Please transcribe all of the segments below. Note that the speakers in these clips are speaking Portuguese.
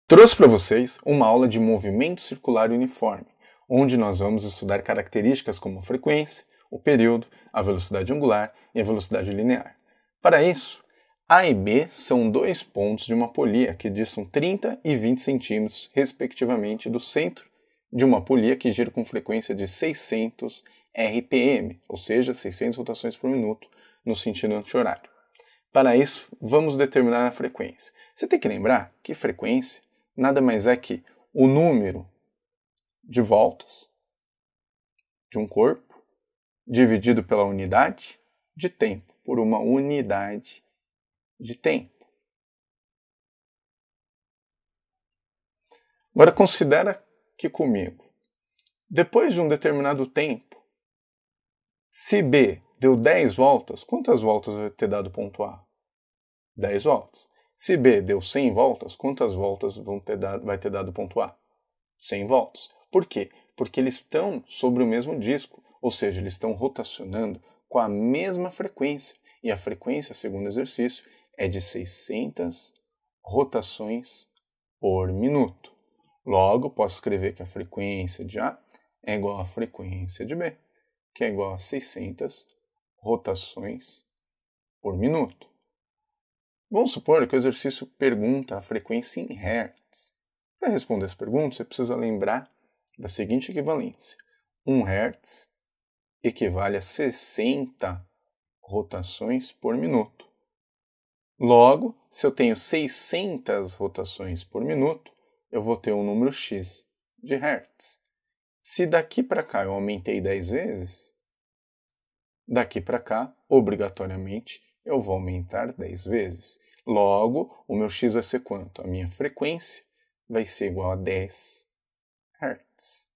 Trouxe para vocês uma aula de movimento circular uniforme, onde nós vamos estudar características como a frequência, o período, a velocidade angular e a velocidade linear. Para isso, A e B são dois pontos de uma polia que distam 30 e 20 centímetros, respectivamente, do centro de uma polia que gira com frequência de 600 RPM, ou seja, 600 rotações por minuto, no sentido anti-horário. Para isso, vamos determinar a frequência. Você tem que lembrar que frequência nada mais é que o número de voltas de um corpo dividido pela unidade de tempo, por uma unidade de tempo. Agora considera que comigo, depois de um determinado tempo, se B deu 10 voltas, quantas voltas vai ter dado ponto A? 10 voltas. Se B deu 100 voltas, quantas voltas vai ter dado ponto A? 100 voltas. Por quê? Porque eles estão sobre o mesmo disco, ou seja, eles estão rotacionando com a mesma frequência. E a frequência, segundo o exercício, é de 600 rotações por minuto. Logo, posso escrever que a frequência de A é igual à frequência de B, que é igual a 600 rotações por minuto. Vamos supor que o exercício pergunta a frequência em Hz. Para responder essa pergunta, você precisa lembrar da seguinte equivalência. 1 Hz equivale a 60 rotações por minuto. Logo, se eu tenho 600 rotações por minuto, eu vou ter um número x de Hz. Se daqui para cá eu aumentei 10 vezes, daqui para cá, obrigatoriamente, eu vou aumentar 10 vezes. Logo, o meu x vai ser quanto? A minha frequência vai ser igual a 10 Hz.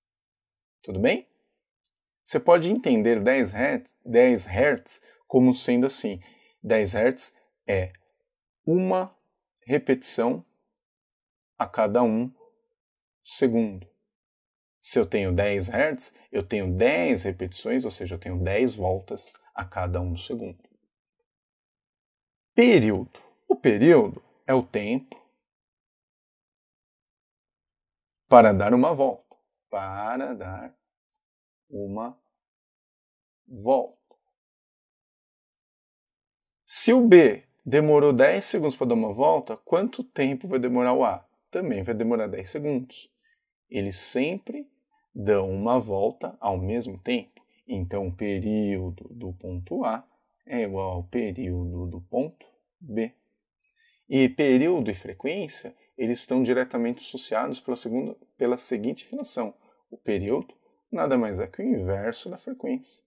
Tudo bem? Você pode entender 10 Hz como sendo assim. 10 Hz é uma repetição a cada 1 segundo. Se eu tenho 10 Hz, eu tenho 10 repetições, ou seja, eu tenho 10 voltas a cada 1 segundo. Período. O período é o tempo para dar uma volta. Para dar uma volta. Se o B demorou 10 segundos para dar uma volta, quanto tempo vai demorar o A? Também vai demorar 10 segundos. Eles sempre dão uma volta ao mesmo tempo. Então, o período do ponto A é igual ao período do ponto B. E período e frequência, eles estão diretamente associados pela seguinte relação. O período nada mais é que o inverso da frequência.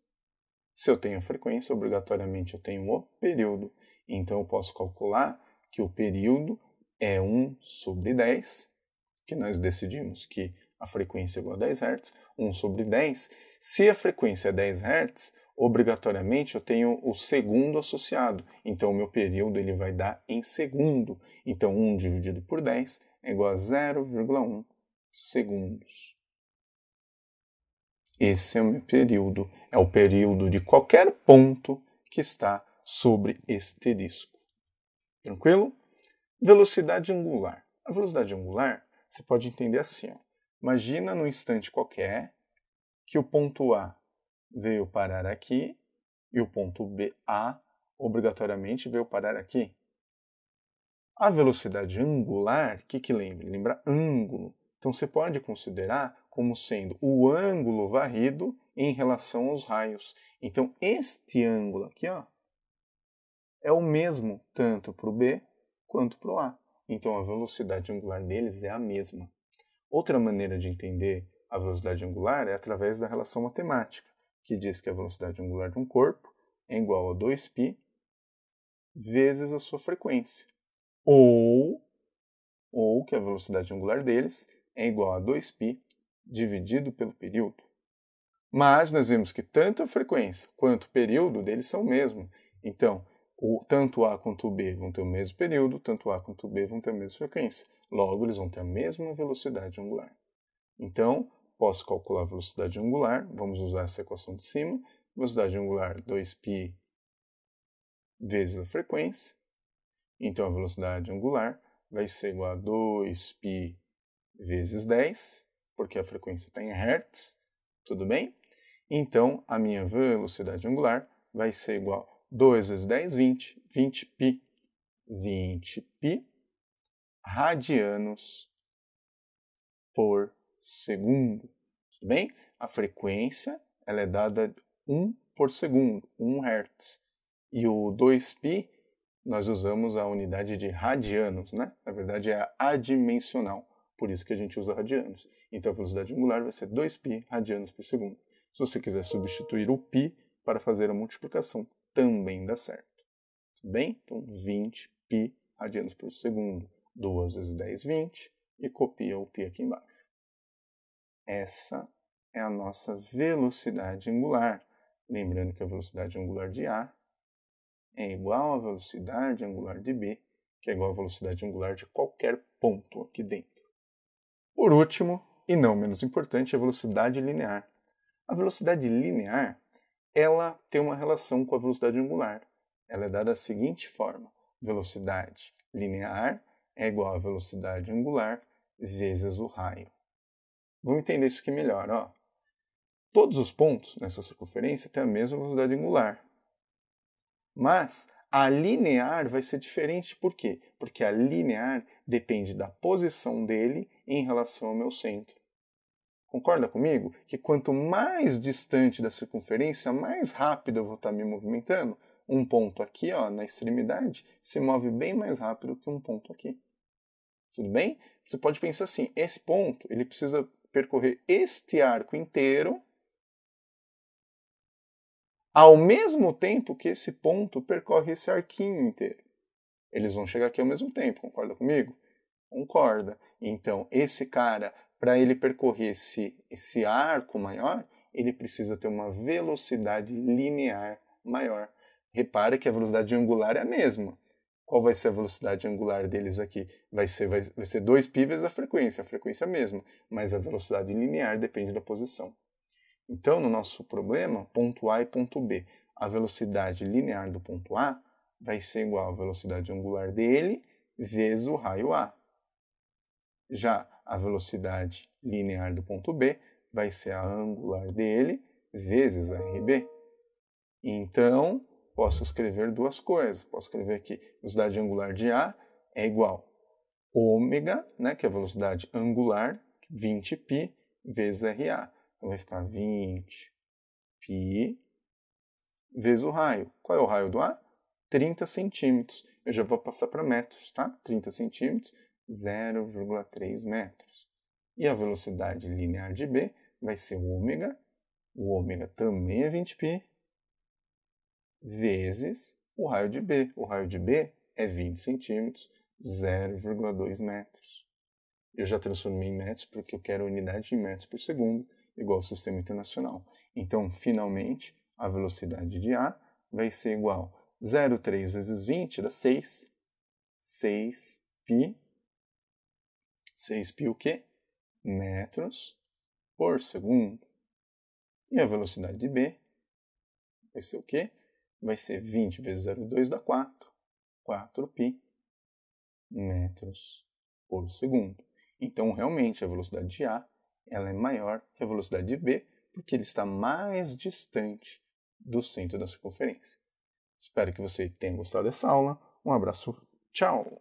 Se eu tenho a frequência, obrigatoriamente eu tenho o período. Então, eu posso calcular que o período é 1 sobre 10, que nós decidimos que a frequência é igual a 10 Hz, 1 sobre 10. Se a frequência é 10 Hz, obrigatoriamente eu tenho o segundo associado. Então, o meu período ele vai dar em segundo. Então, 1 dividido por 10 é igual a 0,1 segundos. Esse é o meu período. É o período de qualquer ponto que está sobre este disco. Tranquilo? Velocidade angular. A velocidade angular você pode entender assim. Ó. Imagina num instante qualquer que o ponto A veio parar aqui e o ponto A obrigatoriamente veio parar aqui. A velocidade angular, o que lembra? Lembra ângulo. Então você pode considerar como sendo o ângulo varrido em relação aos raios. Então este ângulo aqui ó, é o mesmo tanto para o B quanto para o A. Então a velocidade angular deles é a mesma. Outra maneira de entender a velocidade angular é através da relação matemática, que diz que a velocidade angular de um corpo é igual a 2π vezes a sua frequência. Ou que a velocidade angular deles é igual a 2π dividido pelo período. Mas nós vemos que tanto a frequência quanto o período deles são o mesmo. Então, tanto A quanto o B vão ter o mesmo período, tanto A quanto o B vão ter a mesma frequência. Logo, eles vão ter a mesma velocidade angular. Então, posso calcular a velocidade angular, vamos usar essa equação de cima, velocidade angular 2π vezes a frequência. Então, a velocidade angular vai ser igual a 2π vezes 10, porque a frequência está em Hz, tudo bem? Então, a minha velocidade angular vai ser igual a 2 vezes 10, 20, 20π, 20π radianos por segundo, tudo bem? A frequência ela é dada 1 por segundo, 1 Hz. E o 2π, nós usamos a unidade de radianos, né? Na verdade é adimensional, por isso que a gente usa radianos. Então a velocidade angular vai ser 2π radianos por segundo. Se você quiser substituir o π para fazer a multiplicação, também dá certo. Tudo bem? Então 20π radianos por segundo. 2 vezes 10, 20, e copia o π aqui embaixo. Essa é a nossa velocidade angular. Lembrando que a velocidade angular de A é igual à velocidade angular de B, que é igual à velocidade angular de qualquer ponto aqui dentro. Por último, e não menos importante, a velocidade linear. A velocidade linear, ela tem uma relação com a velocidade angular. Ela é dada da seguinte forma: velocidade linear é igual à velocidade angular vezes o raio. Vamos entender isso aqui melhor. Ó. Todos os pontos nessa circunferência têm a mesma velocidade angular. Mas a linear vai ser diferente. Por quê? Porque a linear depende da posição dele em relação ao meu centro. Concorda comigo? Que quanto mais distante da circunferência, mais rápido eu vou estar me movimentando. Um ponto aqui, ó, na extremidade, se move bem mais rápido que um ponto aqui. Tudo bem? Você pode pensar assim, esse ponto ele precisa percorrer este arco inteiro ao mesmo tempo que esse ponto percorre esse arquinho inteiro. Eles vão chegar aqui ao mesmo tempo, concorda comigo? Concorda. Então, esse cara, para ele percorrer esse arco maior, ele precisa ter uma velocidade linear maior. Repare que a velocidade angular é a mesma. Qual vai ser a velocidade angular deles aqui? Vai ser 2π vezes a frequência é a mesma, mas a velocidade linear depende da posição. Então, no nosso problema, ponto A e ponto B, a velocidade linear do ponto A vai ser igual à velocidade angular dele vezes o raio A. Já a velocidade linear do ponto B vai ser a angular dele vezes a RB. Então, posso escrever duas coisas. Posso escrever aqui, a velocidade angular de A é igual a ômega, né, que é a velocidade angular, 20π vezes RA. Então vai ficar 20π vezes o raio. Qual é o raio do A? 30 centímetros. Eu já vou passar para metros, tá? 30 centímetros, 0,3 metros. E a velocidade linear de B vai ser ômega. O ômega também é 20π vezes o raio de B. O raio de B é 20 centímetros, 0,2 metros. Eu já transformei em metros porque eu quero a unidade em metros por segundo, igual ao sistema internacional. Então, finalmente, a velocidade de A vai ser igual a 0,3 vezes 20 dá 6. 6π. 6π o quê? Metros por segundo. E a velocidade de B vai ser o quê? Vai ser 20 vezes 0,2 dá 4. 4π metros por segundo. Então, realmente, a velocidade de A ela é maior que a velocidade de B, porque ele está mais distante do centro da circunferência. Espero que você tenha gostado dessa aula. Um abraço. Tchau!